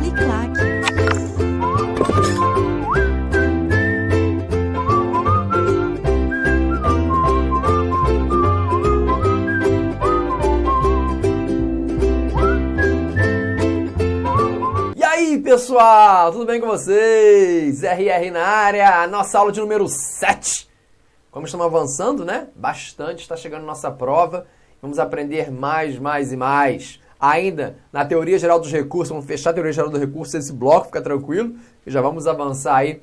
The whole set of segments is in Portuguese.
Uniclac. E aí, pessoal, tudo bem com vocês? RR na área, nossa aula de número 7. Como estamos avançando, né? Bastante, está chegando nossa prova. Vamos aprender mais e mais. Ainda na teoria geral dos recursos, vamos fechar a teoria geral dos recursos, esse bloco, fica tranquilo, e já vamos avançar aí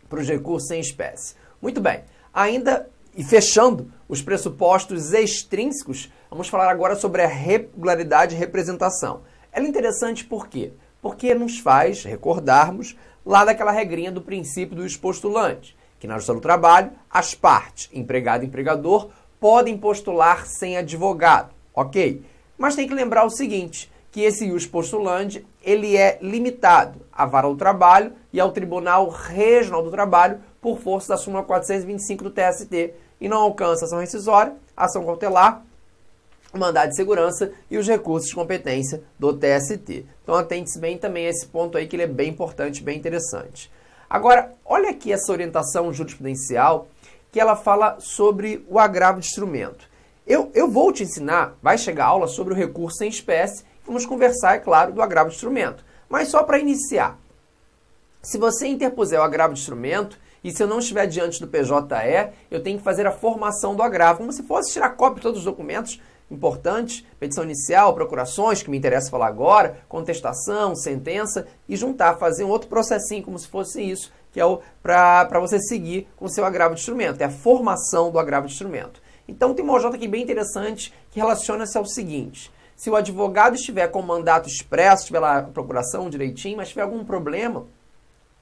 para os recursos em espécie. Muito bem, ainda e fechando os pressupostos extrínsecos, vamos falar agora sobre a regularidade de representação. Ela é interessante por quê? Porque nos faz recordarmos lá daquela regrinha do princípio do postulante, que na justiça do trabalho, as partes, empregado e empregador, podem postular sem advogado, ok? Mas tem que lembrar o seguinte, que esse ius postulante, ele é limitado à vara do trabalho e ao Tribunal Regional do Trabalho por força da súmula 425 do TST e não alcança ação rescisória, ação cautelar, mandado de segurança e os recursos de competência do TST. Então atente-se bem também a esse ponto aí que ele é bem importante, bem interessante. Agora, olha aqui essa orientação jurisprudencial que ela fala sobre o agravo de instrumento. Eu vou te ensinar, vai chegar a aula sobre o recurso em espécie, vamos conversar, é claro, do agravo de instrumento. Mas só para iniciar, se você interpuser o agravo de instrumento, e se eu não estiver diante do PJE, eu tenho que fazer a formação do agravo, como se fosse tirar cópia de todos os documentos importantes, petição inicial, procurações, que me interessa falar agora, contestação, sentença, e juntar, fazer um outro processinho, como se fosse isso, que é para você seguir com o seu agravo de instrumento, é a formação do agravo de instrumento. Então tem uma OJ aqui bem interessante que relaciona-se ao seguinte: se o advogado estiver com mandato expresso, estiver lá a procuração direitinho, mas tiver algum problema,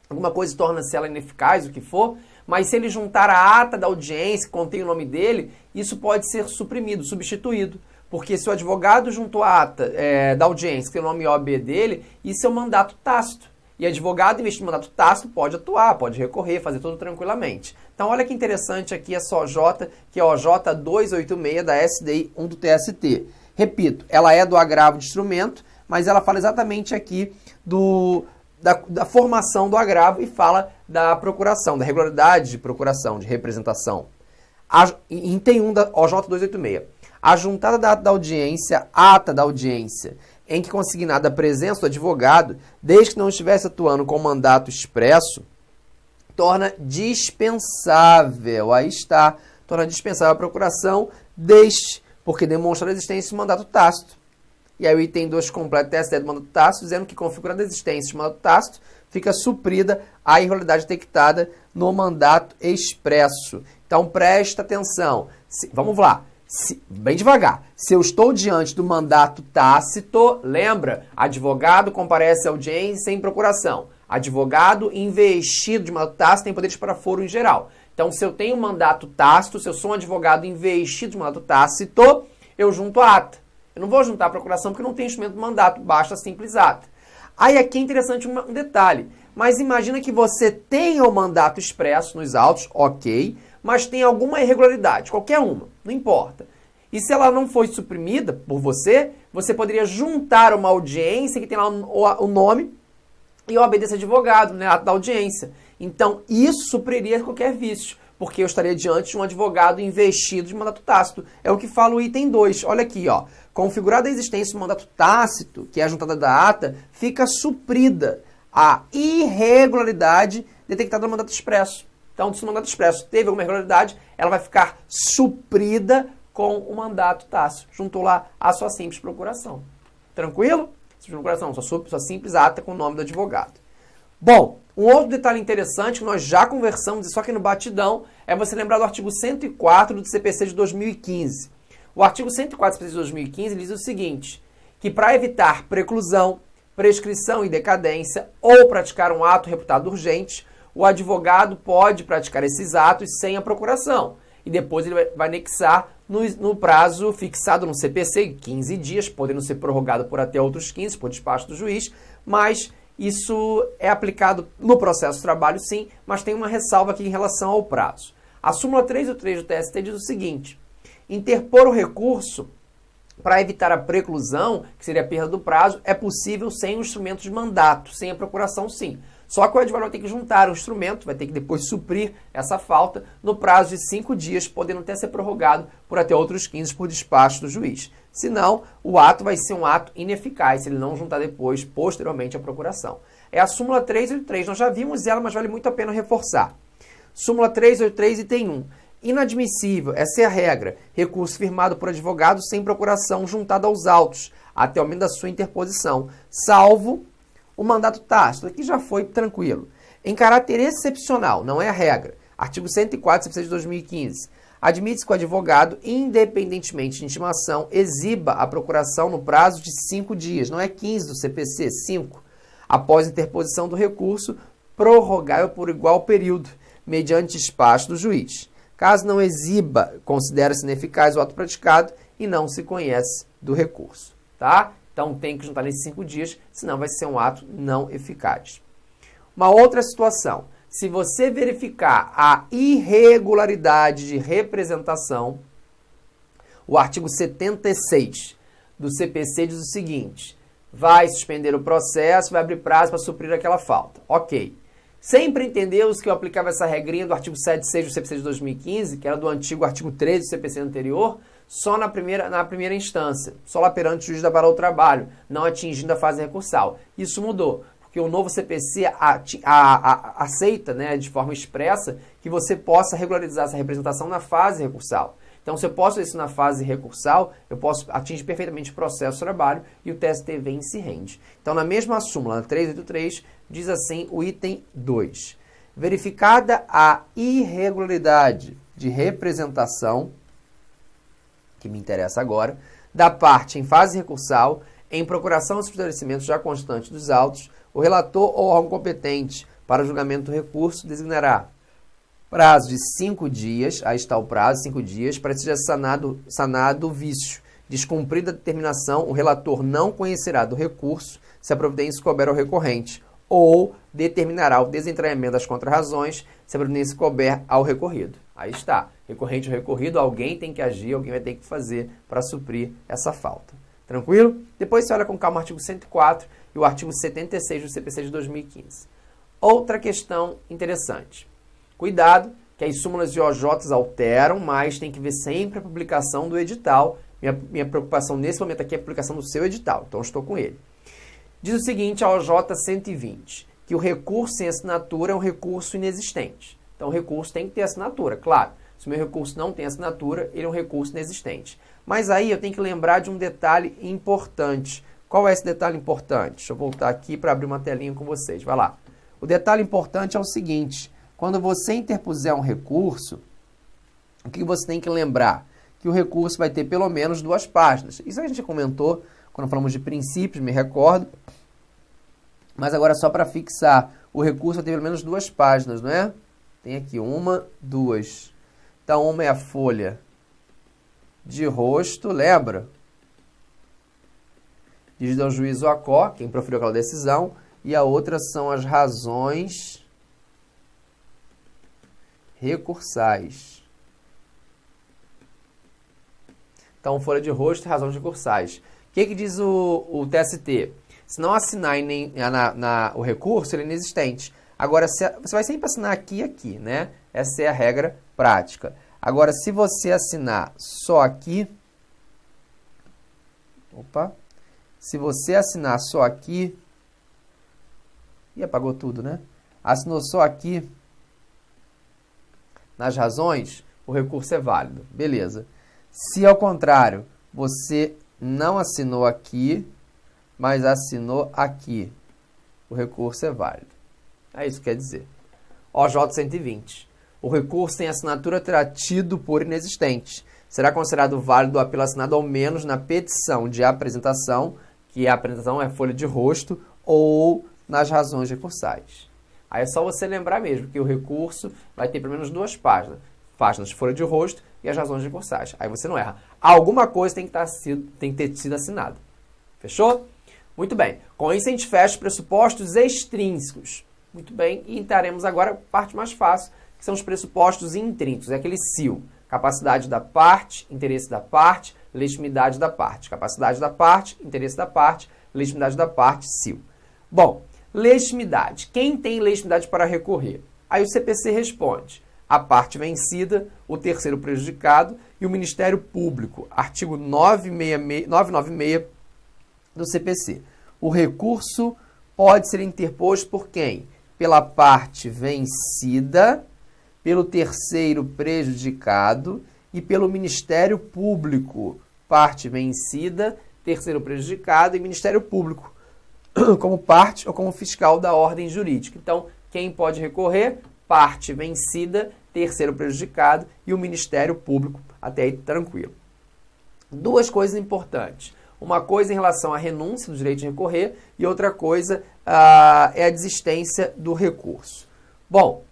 alguma coisa torna-se ela ineficaz, o que for, mas se ele juntar a ata da audiência que contém o nome dele, isso pode ser suprimido, substituído. Porque se o advogado juntou a ata da audiência, que tem o nome OAB dele, isso é um mandato tácito. E advogado, investido em mandato tácito, pode atuar, pode recorrer, fazer tudo tranquilamente. Então, olha que interessante aqui essa OJ, que é a OJ 286 da SDI 1 do TST. Repito, ela é do agravo de instrumento, mas ela fala exatamente aqui da formação do agravo e fala da procuração, da regularidade de procuração, de representação. Item 1 da OJ 286. A juntada da ata da audiência, em que consignada a presença do advogado, desde que não estivesse atuando com mandato expresso, torna dispensável, aí está, torna dispensável a procuração porque demonstra a existência de mandato tácito. E aí o item 2 completa o TST do mandato tácito, dizendo que configurando a existência de mandato tácito, fica suprida a irregularidade detectada no mandato expresso. Então presta atenção. Vamos lá. Bem devagar. Se eu estou diante do mandato tácito, lembra, advogado comparece à audiência sem procuração. Advogado investido de mandato tácito tem poderes para foro em geral. Então, se eu tenho mandato tácito, se eu sou um advogado investido de mandato tácito, eu junto a ata. Eu não vou juntar a procuração porque não tem instrumento de mandato, basta a simples ata. Aí aqui é interessante um detalhe, mas imagina que você tenha o mandato expresso nos autos, ok, mas tem alguma irregularidade, qualquer uma, não importa. E se ela não foi suprimida por você, você poderia juntar uma audiência que tem lá o nome e o OAB desse advogado, né, ato da audiência. Então, isso supriria qualquer vício, porque eu estaria diante de um advogado investido de mandato tácito. É o que fala o item 2. Olha aqui, ó. Configurada a existência do mandato tácito, que é a juntada da ata, fica suprida a irregularidade detectada no mandato expresso. Então, se o mandato expresso teve alguma irregularidade, ela vai ficar suprida com o mandato tácito. Juntou lá a sua simples procuração. Tranquilo? Procuração, sua simples ata com o nome do advogado. Bom, um outro detalhe interessante que nós já conversamos, e só que no batidão, é você lembrar do artigo 104 do CPC de 2015. O artigo 104 do CPC de 2015 diz o seguinte, que para evitar preclusão, prescrição e decadência, ou praticar um ato reputado urgente, o advogado pode praticar esses atos sem a procuração. E depois ele vai anexar no prazo fixado no CPC, 15 dias, podendo ser prorrogado por até outros 15, por despacho do juiz, mas isso é aplicado no processo de trabalho sim, mas tem uma ressalva aqui em relação ao prazo. A súmula 383 do TST diz o seguinte, interpor o recurso Para evitar a preclusão, que seria a perda do prazo, é possível sem o instrumento de mandato, sem a procuração sim. Só que o advogado vai ter que juntar o instrumento, vai ter que depois suprir essa falta no prazo de 5 dias, podendo até ser prorrogado por até outros 15 por despacho do juiz. Senão, o ato vai ser um ato ineficaz, se ele não juntar depois, posteriormente, a procuração. É a súmula 383, nós já vimos ela, mas vale muito a pena reforçar. Súmula 383, item 1. Inadmissível, essa é a regra, recurso firmado por advogado sem procuração juntado aos autos, até o momento da sua interposição, salvo o mandato tácito. Aqui já foi tranquilo. Em caráter excepcional, não é a regra. Artigo 104, CPC de 2015. Admite-se que o advogado, independentemente de intimação, exiba a procuração no prazo de 5 dias, não é 15 do CPC, 5, após a interposição do recurso, prorrogável por igual período, mediante despacho do juiz. Caso não exiba, considera-se ineficaz o ato praticado e não se conhece do recurso, tá? Então tem que juntar nesses 5 dias, senão vai ser um ato não eficaz. Uma outra situação, se você verificar a irregularidade de representação, o artigo 76 do CPC diz o seguinte: vai suspender o processo, vai abrir prazo para suprir aquela falta. Ok. Sempre entendemos que eu aplicava essa regrinha do artigo 76 do CPC de 2015, que era do antigo artigo 13 do CPC anterior, só na primeira instância, só lá perante o juiz da vara do trabalho, não atingindo a fase recursal. Isso mudou, porque o novo CPC aceita, né, de forma expressa que você possa regularizar essa representação na fase recursal. Então, se eu posso isso na fase recursal, eu posso atingir perfeitamente o processo de trabalho e o TST vem e se rende. Então, na mesma súmula, na 383, diz assim o item 2. Verificada a irregularidade de representação, que me interessa agora, da parte em fase recursal, em procuração dos esclarecimentos já constantes dos autos, o relator ou órgão competente para o julgamento do recurso designará prazo de 5 dias, aí está o prazo, 5 dias, para que seja sanado o vício. Descumprida a determinação, o relator não conhecerá do recurso se a providência couber ao recorrente, ou determinará o desentranhamento das contrarrazões se a providência couber ao recorrido. Aí está. Recorrente ou recorrido, alguém tem que agir, alguém vai ter que fazer para suprir essa falta. Tranquilo? Depois você olha com calma o artigo 104 e o artigo 76 do CPC de 2015. Outra questão interessante. Cuidado, que as súmulas e OJs alteram, mas tem que ver sempre a publicação do edital. Minha preocupação nesse momento aqui é a publicação do seu edital, então eu estou com ele. Diz o seguinte, a OJ 120, que o recurso sem assinatura é um recurso inexistente. Então o recurso tem que ter assinatura, claro. Se o meu recurso não tem assinatura, ele é um recurso inexistente. Mas aí eu tenho que lembrar de um detalhe importante. Qual é esse detalhe importante? Deixa eu voltar aqui para abrir uma telinha com vocês. Vai lá. O detalhe importante é o seguinte. Quando você interpuser um recurso, o que você tem que lembrar? Que o recurso vai ter pelo menos 2 páginas. Isso a gente comentou quando falamos de princípios, me recordo. Mas agora só para fixar, o recurso vai ter pelo menos 2 páginas, não é? Tem aqui 1, 2. Então, uma é a folha de rosto, lembra? Dirigida ao juiz ou ACO, quem proferiu aquela decisão. E a outra são as razões recursais. Então, folha de rosto e razões recursais. O que diz o TST? Se não assinar o recurso, ele é inexistente. Agora, você vai sempre assinar aqui e aqui, né? Essa é a regra prática. Agora, se você assinar só aqui... Se você assinar só aqui... Ih, apagou tudo, né? Assinou só aqui... Nas razões, o recurso é válido. Beleza. Se, ao contrário, você não assinou aqui, mas assinou aqui, o recurso é válido. É isso que quer dizer. OJ 120. O recurso sem assinatura terá tido por inexistente. Será considerado válido o apelo assinado ao menos na petição de apresentação, que a apresentação é folha de rosto, ou nas razões recursais. Aí é só você lembrar mesmo que o recurso vai ter pelo menos 2 páginas. Páginas de folha de rosto e as razões recursais. Aí você não erra. Alguma coisa tem que ter sido assinada. Fechou? Muito bem. Com isso a gente fecha os pressupostos extrínsecos. Muito bem. E entraremos agora a parte mais fácil, que são os pressupostos intrínsecos. É aquele CIL. Capacidade da parte, interesse da parte, legitimidade da parte. Capacidade da parte, interesse da parte, legitimidade da parte, CIL. Bom, legitimidade. Quem tem legitimidade para recorrer? Aí o CPC responde: a parte vencida, o terceiro prejudicado e o Ministério Público. Artigo 996 do CPC. O recurso pode ser interposto por quem? Pela parte vencida, pelo terceiro prejudicado e pelo Ministério Público. Parte vencida, terceiro prejudicado e Ministério Público, como parte ou como fiscal da ordem jurídica. Então, quem pode recorrer? Parte vencida, terceiro prejudicado e o Ministério Público. Até aí, tranquilo. Duas coisas importantes. Uma coisa em relação à renúncia do direito de recorrer e outra coisa é a desistência do recurso. Bom,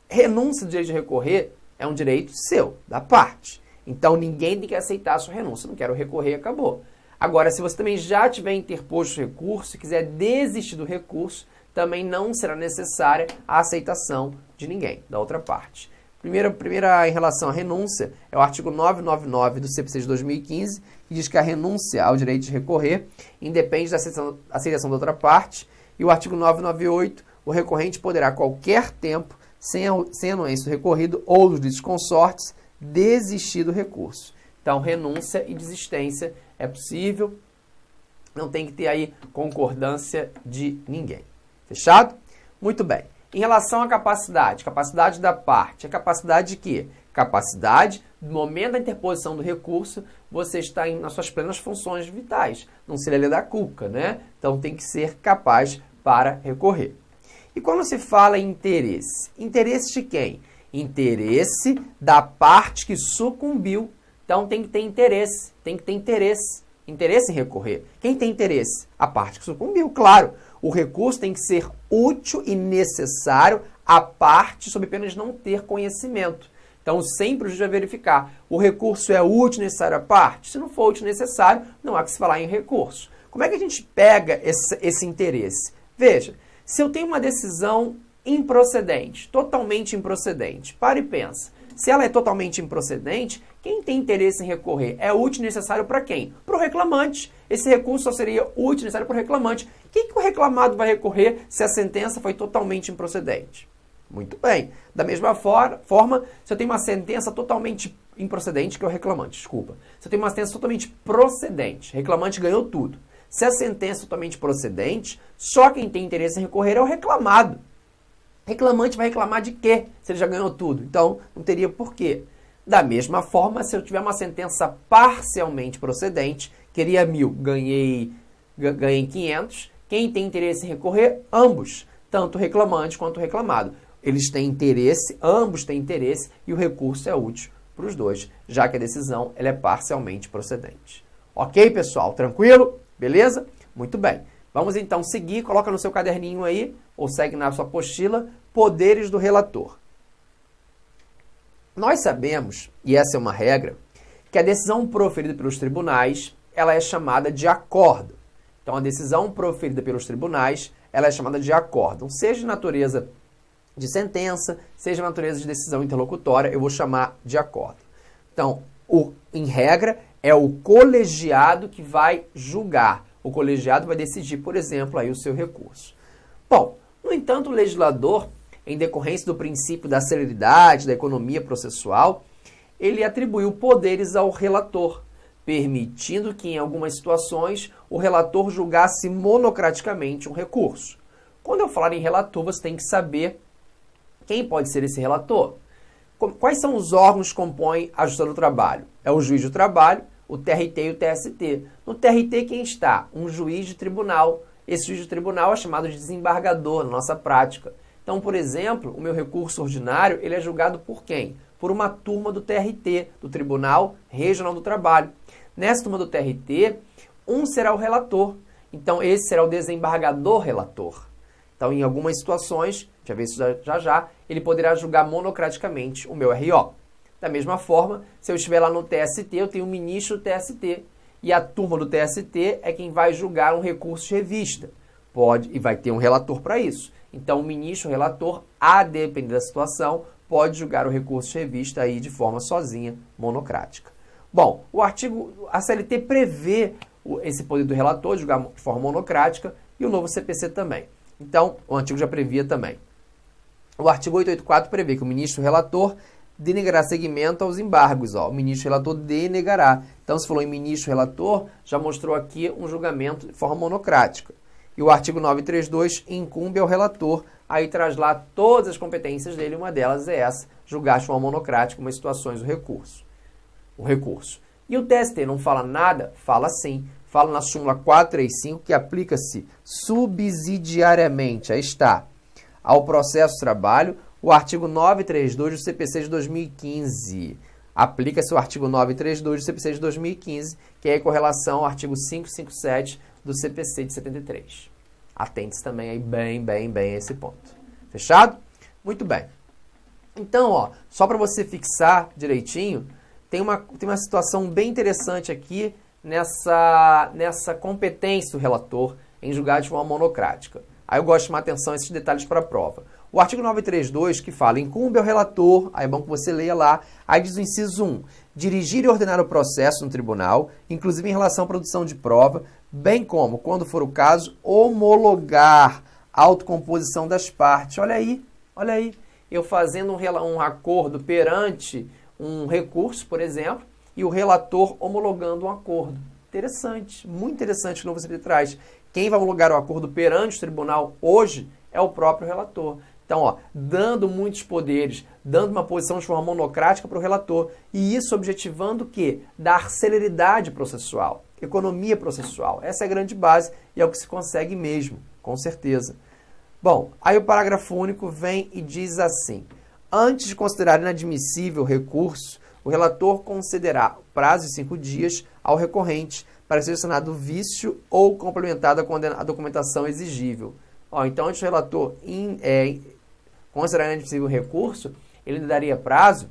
renúncia do direito de recorrer é um direito seu, da parte. Então, ninguém tem que aceitar a sua renúncia. Não quero recorrer, acabou. Agora, se você também já tiver interposto o recurso e quiser desistir do recurso, também não será necessária a aceitação de ninguém, da outra parte. Primeira em relação à renúncia, é o artigo 999 do CPC de 2015, que diz que a renúncia ao direito de recorrer independe da aceitação da outra parte, e o artigo 998, o recorrente poderá a qualquer tempo, sem anuência do recorrido ou dos litisconsortes, desistir do recurso. Então, renúncia e desistência é possível, não tem que ter aí concordância de ninguém. Fechado? Muito bem. Em relação à capacidade da parte, a capacidade de quê? Capacidade, no momento da interposição do recurso, você está nas suas plenas funções vitais, não se lê da cuca, né? Então tem que ser capaz para recorrer. E quando se fala em interesse? Interesse de quem? Interesse da parte que sucumbiu. Então tem que ter interesse, interesse em recorrer. Quem tem interesse? A parte que sucumbiu, claro. O recurso tem que ser útil e necessário à parte, sob pena de não ter conhecimento. Então, sempre o juiz vai verificar. O recurso é útil e necessário à parte? Se não for útil e necessário, não há que se falar em recurso. Como é que a gente pega esse interesse? Veja, se eu tenho uma decisão improcedente, totalmente improcedente, para e pensa. Se ela é totalmente improcedente, quem tem interesse em recorrer é útil e necessário para quem? Para o reclamante. Esse recurso só seria útil e necessário para o reclamante. Quem que o reclamado vai recorrer se a sentença foi totalmente improcedente? Muito bem. Da mesma forma, se eu tenho uma sentença totalmente improcedente, que é o reclamante, desculpa. Se eu tenho uma sentença totalmente procedente, o reclamante ganhou tudo. Se a sentença é totalmente procedente, só quem tem interesse em recorrer é o reclamado. Reclamante vai reclamar de quê? Se ele já ganhou tudo. Então, não teria porquê. Da mesma forma, se eu tiver uma sentença parcialmente procedente, queria 1.000, ganhei 500, quem tem interesse em recorrer? Ambos, tanto o reclamante quanto o reclamado. Eles têm interesse, ambos têm interesse e o recurso é útil para os dois, já que a decisão ela é parcialmente procedente. Ok, pessoal? Tranquilo? Beleza? Muito bem. Vamos então seguir, coloca no seu caderninho aí, ou segue na sua apostila, poderes do relator. Nós sabemos, e essa é uma regra, que a decisão proferida pelos tribunais, ela é chamada de acórdão. Então, a decisão proferida pelos tribunais, ela é chamada de acórdão. Seja de natureza de sentença, seja de natureza de decisão interlocutória, eu vou chamar de acórdão. Então, em regra, é o colegiado que vai julgar. O colegiado vai decidir, por exemplo, aí o seu recurso. Bom, no entanto, o legislador, em decorrência do princípio da celeridade, da economia processual, ele atribuiu poderes ao relator, permitindo que, em algumas situações, o relator julgasse monocraticamente um recurso. Quando eu falar em relator, você tem que saber quem pode ser esse relator. Quais são os órgãos que compõem a Justiça do Trabalho? É o juiz do trabalho, o TRT e o TST. No TRT, quem está? Um juiz de tribunal. Esse juiz de tribunal é chamado de desembargador na nossa prática. Então, por exemplo, o meu recurso ordinário, ele é julgado por quem? Por uma turma do TRT, do Tribunal Regional do Trabalho. Nessa turma do TRT, um será o relator. Então, esse será o desembargador relator. Então, em algumas situações, já vê isso já, ele poderá julgar monocraticamente o meu RO. Da mesma forma, se eu estiver lá no TST, eu tenho um ministro do TST. E a turma do TST é quem vai julgar um recurso de revista. E vai ter um relator para isso. Então, o ministro, o relator, a depender da situação, pode julgar o recurso de revista aí de forma sozinha, monocrática. Bom, a CLT prevê esse poder do relator de julgar de forma monocrática e o novo CPC também. Então, o antigo já previa também. O artigo 884 prevê que o ministro relator denegará seguimento aos embargos. O ministro relator denegará. Então, se falou em ministro relator, já mostrou aqui um julgamento de forma monocrática. E o artigo 932 incumbe ao relator, aí traz lá todas as competências dele, uma delas é essa, julgar de forma monocrática umas situações o recurso. E o TST não fala nada? Fala sim. Fala na súmula 435 que aplica-se subsidiariamente, aí está, ao processo de trabalho, o artigo 932 do CPC de 2015. Aplica-se o artigo 932 do CPC de 2015, que é com relação ao artigo 557 do CPC de 73. Atente-se também aí bem a esse ponto. Fechado? Muito bem. Então, só para você fixar direitinho, tem uma situação bem interessante aqui nessa competência do relator em julgar de forma monocrática. Aí eu gosto de chamar atenção a esses detalhes para a prova. O artigo 932, que fala, incumbe ao relator, aí é bom que você leia lá, aí diz o inciso 1, dirigir e ordenar o processo no tribunal, inclusive em relação à produção de prova, bem como, quando for o caso, homologar a autocomposição das partes. Olha aí, eu fazendo um acordo perante um recurso, por exemplo, e o relator homologando um acordo. Interessante, muito interessante o que o novo CPC traz. Quem vai homologar o acordo perante o tribunal hoje é o próprio relator. Então, dando muitos poderes, dando uma posição de forma monocrática para o relator, e isso objetivando o quê? Dar celeridade processual, economia processual. Essa é a grande base e é o que se consegue mesmo, com certeza. Bom, aí o parágrafo único vem e diz assim, antes de considerar inadmissível o recurso, o relator concederá prazo de 5 dias ao recorrente para ser sanado o vício ou complementada a documentação exigível. Então, antes do relator considerar inadmissível o recurso, ele daria prazo.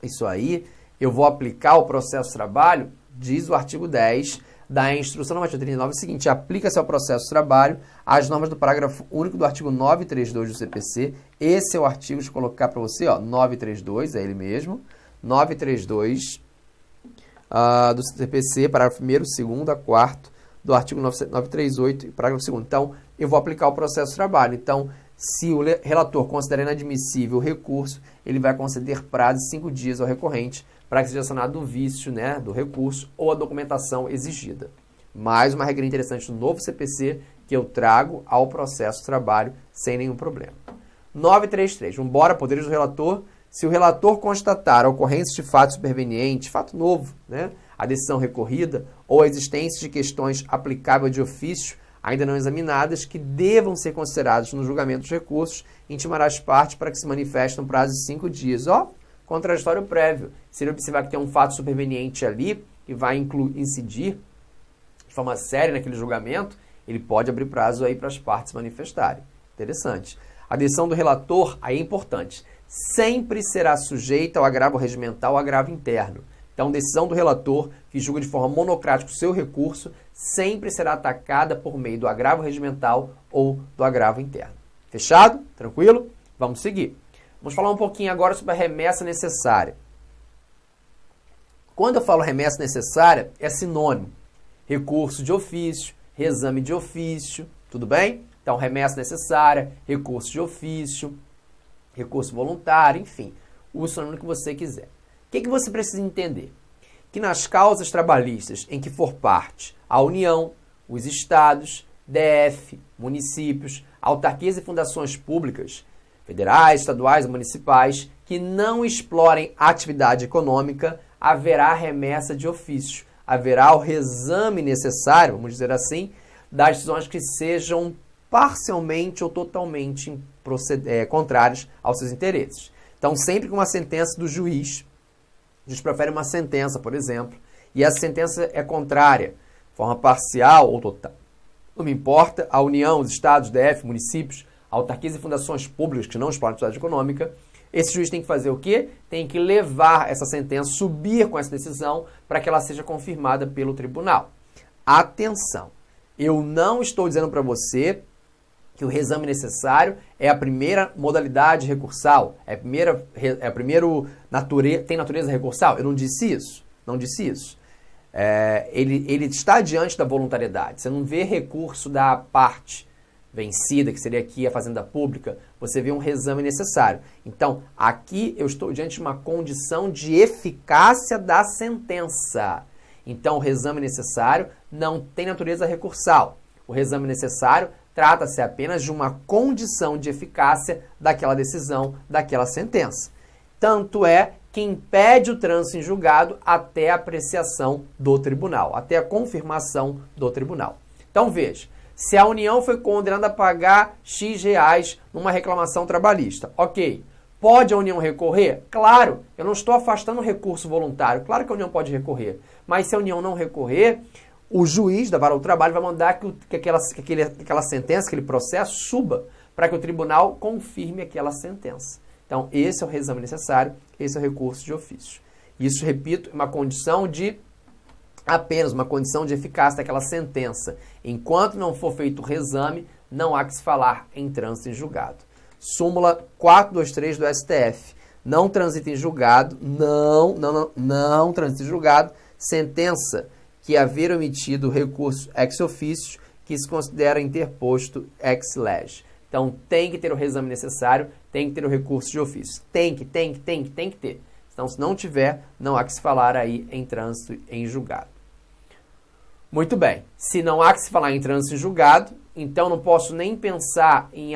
Isso aí, eu vou aplicar o processo de trabalho, diz o artigo 10 da Instrução Normativa 39, o seguinte, aplica-se ao processo de trabalho as normas do parágrafo único do artigo 932 do CPC. Esse é o artigo, deixa eu colocar para você, 932, é ele mesmo, 932 do CPC, parágrafo 1º, 2º, 4º, do artigo 938, parágrafo 2º. Então, eu vou aplicar o processo de trabalho. Então, se o relator considerar inadmissível o recurso, ele vai conceder prazo de 5 dias ao recorrente para que seja sanado o vício, do recurso ou a documentação exigida. Mais uma regra interessante do novo CPC que eu trago ao processo de trabalho sem nenhum problema. 933. Vamos embora, poderes do relator. Se o relator constatar a ocorrência de fato superveniente, fato novo, a decisão recorrida ou a existência de questões aplicáveis de ofício ainda não examinadas que devam ser consideradas no julgamento dos recursos, intimará as partes para que se manifestem no prazo de 5 dias. Contraditório prévio. Se ele observar que tem um fato superveniente ali e vai incidir de forma séria naquele julgamento, ele pode abrir prazo aí para as partes manifestarem. Interessante. A decisão do relator aí é importante. Sempre será sujeita ao agravo regimental ou agravo interno. Então, decisão do relator, que julga de forma monocrática o seu recurso, sempre será atacada por meio do agravo regimental ou do agravo interno. Fechado? Tranquilo? Vamos seguir. Vamos falar um pouquinho agora sobre a remessa necessária. Quando eu falo remessa necessária, é sinônimo. Recurso de ofício, reexame de ofício, tudo bem? Então, remessa necessária, recurso de ofício, recurso voluntário, enfim, o sinônimo que você quiser. O que você precisa entender? Que nas causas trabalhistas em que for parte a União, os Estados, DF, municípios, autarquias e fundações públicas, federais, estaduais e municipais, que não explorem atividade econômica, haverá remessa de ofício. Haverá o reexame necessário, vamos dizer assim, das decisões que sejam parcialmente ou totalmente contrárias aos seus interesses. Então, sempre com uma sentença do juiz, o juiz profere uma sentença, por exemplo, e essa sentença é contrária, de forma parcial ou total. Não me importa, a União, os Estados, DF, municípios, autarquias e fundações públicas que não exploram atividade econômica, esse juiz tem que fazer o quê? Tem que levar essa sentença, subir com essa decisão para que ela seja confirmada pelo tribunal. Atenção, eu não estou dizendo para você que o reexame necessário é a primeira modalidade recursal, tem natureza recursal. Eu não disse isso. Não disse isso. Ele está diante da voluntariedade. Você não vê recurso da parte vencida, que seria aqui a Fazenda Pública, você vê um reexame necessário. Então, aqui eu estou diante de uma condição de eficácia da sentença. Então, o reexame necessário não tem natureza recursal. O reexame necessário trata-se apenas de uma condição de eficácia daquela decisão, daquela sentença. Tanto é que impede o trânsito em julgado até a apreciação do tribunal, até a confirmação do tribunal. Então, veja, se a União foi condenada a pagar X reais numa reclamação trabalhista, ok. Pode a União recorrer? Claro, eu não estou afastando o recurso voluntário, claro que a União pode recorrer, mas se a União não recorrer, o juiz da Vara do Trabalho vai mandar que aquela sentença, aquele processo, suba para que o tribunal confirme aquela sentença. Então, esse é o reexame necessário, esse é o recurso de ofício. Isso, repito, é uma condição de apenas uma condição de eficácia daquela sentença. Enquanto não for feito o reexame, não há que se falar em trânsito em julgado. Súmula 423 do STF. Não transita em julgado, não transita em julgado, sentença que haver omitido recurso ex officio que se considera interposto ex lege. Então, tem que ter o reexame necessário, tem que ter o recurso de ofício. Tem que ter. Então, se não tiver, não há que se falar aí em trânsito em julgado. Muito bem. Se não há que se falar em trânsito em julgado, então não posso nem pensar em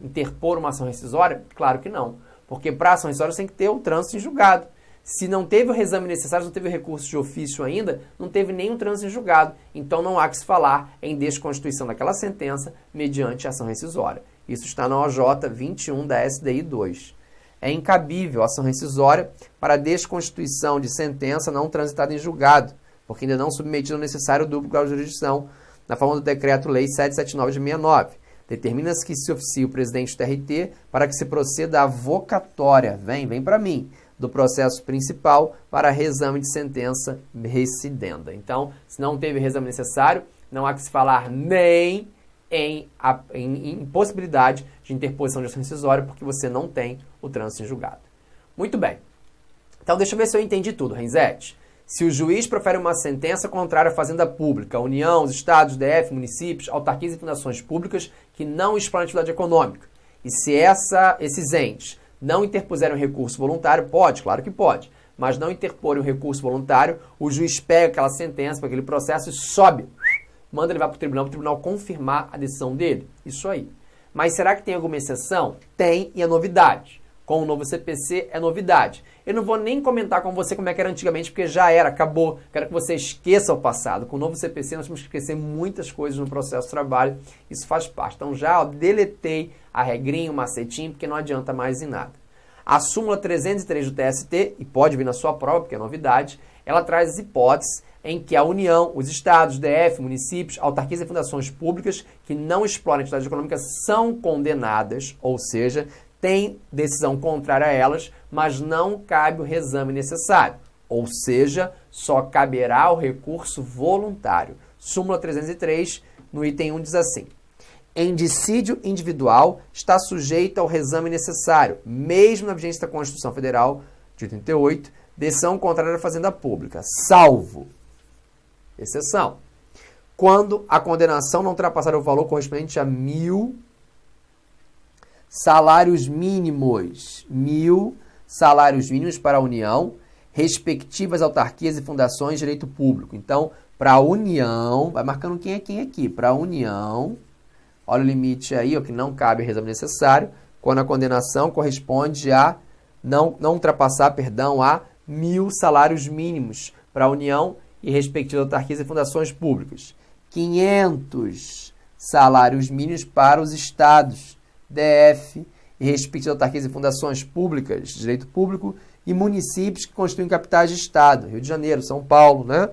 interpor uma ação rescisória? Claro que não. Porque para ação rescisória você tem que ter o trânsito em julgado. Se não teve o reexame necessário, não teve o recurso de ofício ainda, não teve nenhum trânsito em julgado. Então não há que se falar em desconstituição daquela sentença mediante ação rescisória. Isso está na OJ 21 da SDI 2. É incabível a ação rescisória para desconstituição de sentença não transitada em julgado, porque ainda não submetida ao necessário duplo grau de jurisdição, na forma do Decreto-Lei 779 de 69. Determina-se que se oficie o presidente do TRT para que se proceda à vocatória, vem para mim, do processo principal para reexame de sentença recidenda. Então, se não teve reexame necessário, não há que se falar nem em impossibilidade de interposição de ação rescisória, porque você não tem o trânsito em julgado. Muito bem. Então, deixa eu ver se eu entendi tudo, Renzetti. Se o juiz profere uma sentença contrária à Fazenda Pública, a União, os Estados, DF, municípios, autarquias e fundações públicas que não exploram atividade econômica, e se esses entes não interpuserem um recurso voluntário, pode, claro que pode, mas não interporem um recurso voluntário, o juiz pega aquela sentença, para aquele processo e sobe, manda levar para o tribunal confirmar a decisão dele. Isso aí. Mas será que tem alguma exceção? Tem, e é novidade. Com o novo CPC é novidade. Eu não vou nem comentar com você como é que era antigamente, porque já era, acabou. Quero que você esqueça o passado. Com o novo CPC nós temos que esquecer muitas coisas no processo de trabalho. Isso faz parte. Então já deletei a regrinha, o macetinho, porque não adianta mais em nada. A súmula 303 do TST, e pode vir na sua prova, porque é novidade, ela traz as hipóteses em que a União, os Estados, DF, municípios, autarquias e fundações públicas que não exploram a atividade econômica são condenadas, ou seja, tem decisão contrária a elas, mas não cabe o reexame necessário. Ou seja, só caberá o recurso voluntário. Súmula 303, no item 1, diz assim: em dissídio individual está sujeita ao reexame necessário, mesmo na vigência da Constituição Federal de 88, decisão contrária à Fazenda Pública, salvo exceção, quando a condenação não ultrapassar o valor correspondente a 1.000 salários mínimos. 1.000 salários mínimos para a União, respectivas autarquias e fundações de direito público. Então, para a União, vai marcando quem é quem aqui. Para a União, olha o limite aí, ó, que não cabe o reexame necessário, quando a condenação corresponde a não ultrapassar, a 1.000 salários mínimos para a União e respectivas autarquias e fundações públicas. 500 salários mínimos para os estados, DF, e respectivas autarquias e fundações públicas de direito público e municípios que constituem capitais de estado, Rio de Janeiro, São Paulo, né?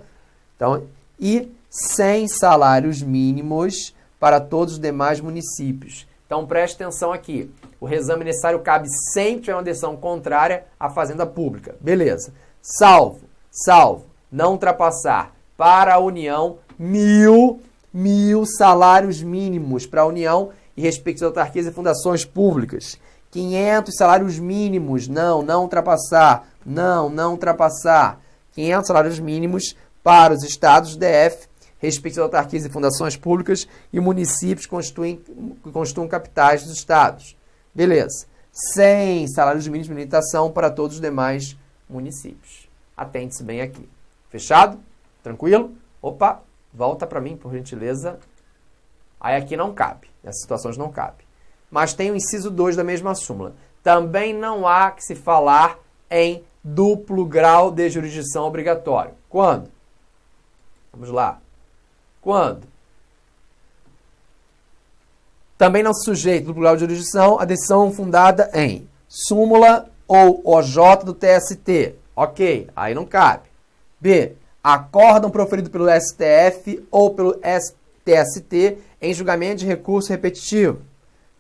Então, e 100 salários mínimos para todos os demais municípios. Então, preste atenção aqui. O reexame necessário cabe sempre que tiver uma decisão contrária à Fazenda Pública. Beleza. Salvo, não ultrapassar para a União 1.000 salários mínimos para a União e respectivas autarquias e fundações públicas. 500 salários mínimos, não ultrapassar, não ultrapassar. 500 salários mínimos para os estados, DF, respectivas autarquias e fundações públicas e municípios que constituem capitais dos estados. Beleza. 100 salários mínimos de limitação para todos os demais municípios. Atente-se bem aqui. Fechado? Tranquilo? Opa, volta para mim, por gentileza. Aí aqui não cabe. Nessas situações não cabe. Mas tem o inciso 2 da mesma súmula. Também não há que se falar em duplo grau de jurisdição obrigatório. Quando? Vamos lá. Quando? Também não se sujeita duplo grau de jurisdição a decisão fundada em súmula ou OJ do TST. Ok, aí não cabe. B. Acórdão proferido pelo STF ou pelo TST em julgamento de recurso repetitivo.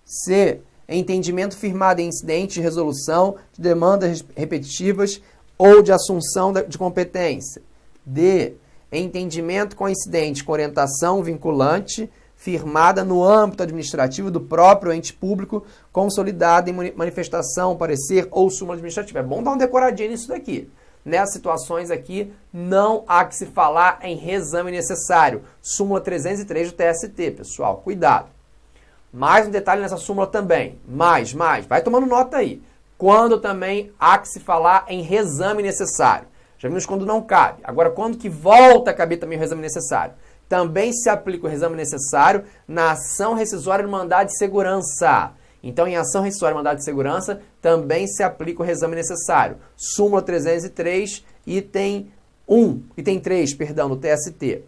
C. Entendimento firmado em incidente de resolução de demandas repetitivas ou de assunção de competência. D. Entendimento coincidente com orientação vinculante firmada no âmbito administrativo do próprio ente público, consolidada em manifestação, parecer ou súmula administrativa. É bom dar uma decoradinha nisso daqui. Nessas situações aqui, não há que se falar em reexame necessário. Súmula 303 do TST, pessoal. Cuidado. Mais um detalhe nessa súmula também. Mais. Vai tomando nota aí. Quando também há que se falar em reexame necessário. Já vimos quando não cabe. Agora, quando que volta a caber também o reexame necessário? Também se aplica o reexame necessário na ação rescisória do mandado de segurança. Então, em ação rescisória do mandado de segurança, também se aplica o reexame necessário. Súmula 303, item 3, do TST.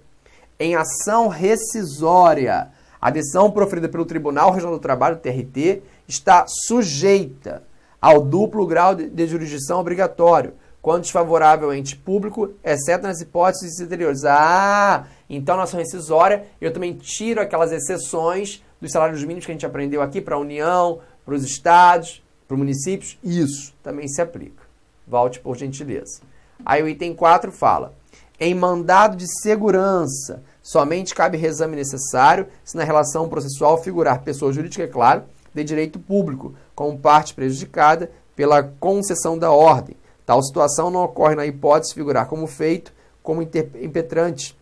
Em ação rescisória, a decisão proferida pelo Tribunal Regional do Trabalho, TRT, está sujeita ao duplo grau de jurisdição obrigatório, quando desfavorável ao ente público, exceto nas hipóteses anteriores. Então na ação rescisória eu também tiro aquelas exceções dos salários mínimos que a gente aprendeu aqui para a União, para os estados, para os municípios. Isso também se aplica. Volte por gentileza. Aí o item 4 fala: em mandado de segurança, somente cabe reexame necessário se na relação processual figurar pessoa jurídica, é claro, de direito público, como parte prejudicada pela concessão da ordem. Tal situação não ocorre na hipótese de figurar como feito, como impetrante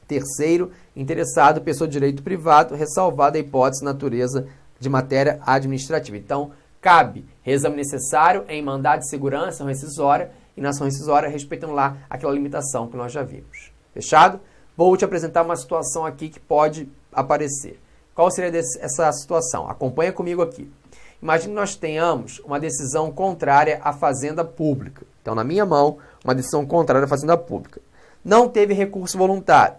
terceiro interessado, pessoa de direito privado, ressalvada a hipótese de natureza de matéria administrativa. Então, cabe reexame necessário em mandado de segurança, rescisória, e na ação rescisória, respeitando lá aquela limitação que nós já vimos. Fechado? Vou te apresentar uma situação aqui que pode aparecer. Qual seria essa situação? Acompanha comigo aqui. Imagine que nós tenhamos uma decisão contrária à fazenda pública. Então, na minha mão, uma decisão contrária à fazenda pública. Não teve recurso voluntário.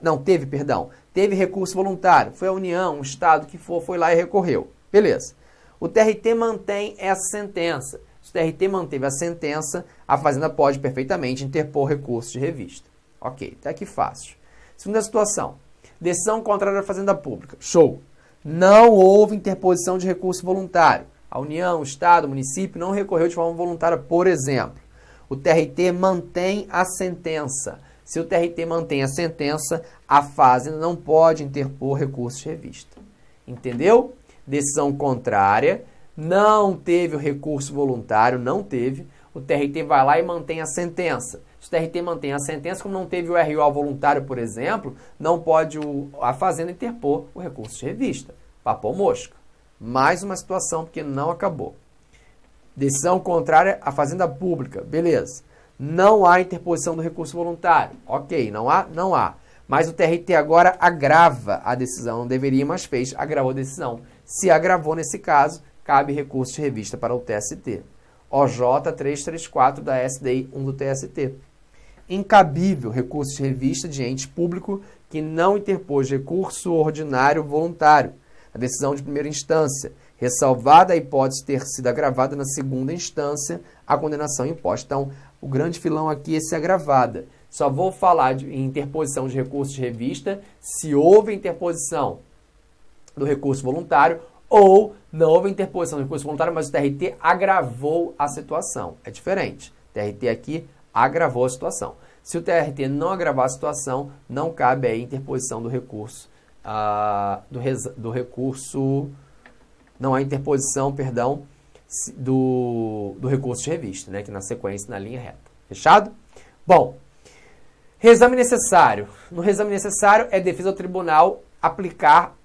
Teve recurso voluntário. Foi a União, um estado que foi lá e recorreu. Beleza. O TRT mantém essa sentença. Se o TRT manteve a sentença, a fazenda pode perfeitamente interpor recurso de revista. Ok, até aqui fácil. Segunda situação. Decisão contrária à fazenda pública. Show. Não houve interposição de recurso voluntário. A União, o Estado, o município não recorreu de forma voluntária, por exemplo. O TRT mantém a sentença. Se o TRT mantém a sentença, a fazenda não pode interpor recurso de revista. Entendeu? Decisão contrária, não teve o recurso voluntário, não teve. O TRT vai lá e mantém a sentença. Se o TRT mantém a sentença, como não teve o RO voluntário, por exemplo, não pode a fazenda interpor o recurso de revista. Papou mosca. Mais uma situação, porque não acabou. Decisão contrária à fazenda pública. Beleza. Não há interposição do recurso voluntário. Ok, não há? Não há. Mas o TRT agora agrava a decisão. Não deveria, mas fez. Agravou a decisão. Se agravou nesse caso, cabe recurso de revista para o TST. OJ 334 da SDI 1 do TST. Incabível recurso de revista de ente público que não interpôs recurso ordinário voluntário. A decisão de primeira instância, ressalvada a hipótese de ter sido agravada na segunda instância, a condenação imposta. Então, o grande filão aqui é ser agravada. Só vou falar de interposição de recurso de revista se houve interposição do recurso voluntário ou não houve interposição do recurso voluntário, mas o TRT agravou a situação. É diferente. O TRT aqui agravou a situação. Se o TRT não agravar a situação, não cabe a interposição do recurso. Não há interposição, do recurso de revista, né, que na sequência, na linha reta. Fechado? Bom, reexame necessário. No reexame necessário é defesa ao tribunal aplicar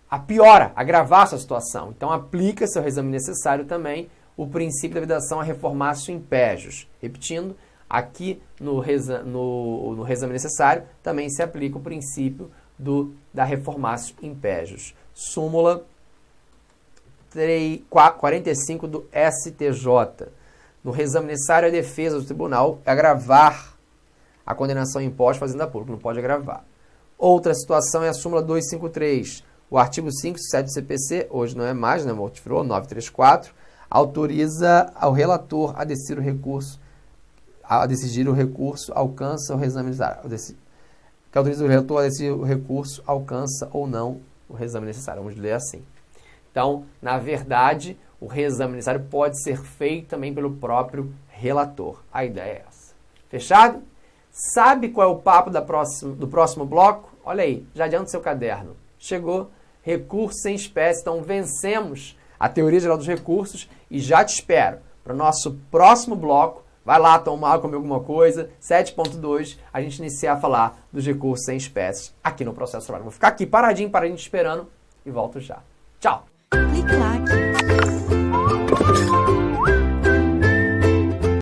a piora, agravar a sua situação. Então, aplica seu reexame necessário também o princípio da vedação a reformatio impejus. Repetindo, aqui no reexame necessário também se aplica o princípio da reformatio impejus. Súmula 45 do STJ. No reexame necessário, a defesa do tribunal é agravar a condenação em imposto fazenda pública, não pode agravar. Outra situação é a súmula 253. O artigo 5.7 do CPC, hoje não é mais, né, modificou, 934, autoriza ao relator a decidir o recurso, alcança o reexame necessário. Que autoriza o relator a decidir o recurso, alcança ou não o reexame necessário. Vamos ler assim. Então, na verdade, o reexame necessário pode ser feito também pelo próprio relator. A ideia é essa. Fechado? Sabe qual é o papo do próximo bloco? Olha aí, já adianta o seu caderno. Chegou recurso sem espécie, então vencemos a teoria geral dos recursos e já te espero para o nosso próximo bloco. Vai lá tomar, comer alguma coisa. 7.2, a gente iniciar a falar dos recursos sem espécies aqui no processo de trabalho. Vou ficar aqui paradinho esperando e volto já. Tchau! Clique like.